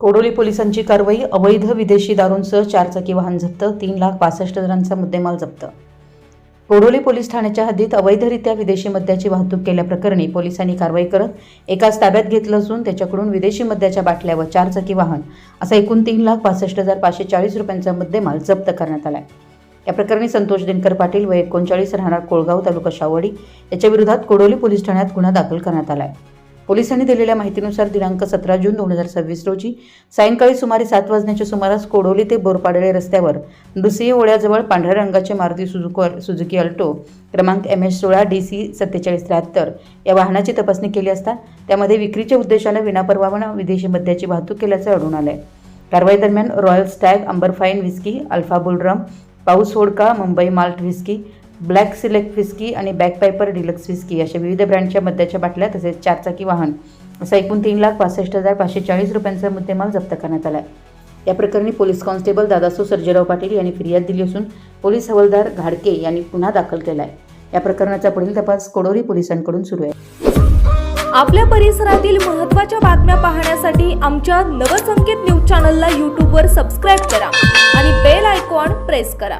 कोडोली पोलिसांची कारवाई। अवैध विदेशी दारूंसह 4 चाकी वाहन जप्त, 3,62,000चा मुद्देमाल जप्त। कोडोली पोलीस ठाण्याच्या हद्दीत अवैधरित्या विदेशी मद्याची वाहतूक केल्याप्रकरणी पोलिसांनी कारवाई करत एकास ताब्यात घेतलं असून त्याच्याकडून विदेशी मद्याच्या बाटल्या व 4 चाकी वाहन असा एकूण 3,62,540 रुपयांचा मुद्देमाल जप्त करण्यात आला आहे। या प्रकरणी संतोष दिनकर पाटील व 39 राहणार कोळगाव तालुका शाहवाडी याच्या विरोधात कोडोली पोलीस ठाण्यात गुन्हा दाखल करण्यात आला आहे। पोलिसांनी दिलेल्या माहितीनुसार दिनांक 17 जून 2026 रोजी सायंकाळी सुमारे 7 वाजण्याच्या सुमारास कोडोली ते बोरपाडळे रस्त्यावर दुसिये ओळ्याजवळ पांढऱ्या रंगाचे मारुती सुझुकी अल्टो क्रमांक MS16 DC 4773 या वाहनाची तपासणी केली असता त्यामध्ये विक्रीच्या उद्देशाने विनापरवाना विदेशी मद्याची वाहतूक केल्याचे आढळून आले। कारवाई दरम्यान Royal Stag, Amber fine whisky, Alpha bull rum, पाऊस vodka, Mumbai malt whisky, black select whisky आणि बॅकपायपर डिलक्स व्हिस्की अशा विविध ब्रँडच्या मद्याच्या बाटल्या तसेच 4 चाकी वाहन असा एकूण 3,62,540 रुपयांचा मुद्देमाल जप्त करण्यात आला आहे। या प्रकरणी पोलीस कॉन्स्टेबल दादासो सर्जेराव पाटील यांनी फिर्याद दिली असून पोलीस हवालदार घाडके यांनी गुन्हा दाखल केला आहे। या प्रकरणाचा पुढील तपास कोडोली पोलिसांकडून सुरू आहे। आपल्या परिसरातील महत्त्वाच्या बातम्या पाहण्यासाठी आमच्या नवसंकेत न्यूज चॅनलला YouTubeवर सबस्क्राईब करा आणि बेल आयकॉन प्रेस करा।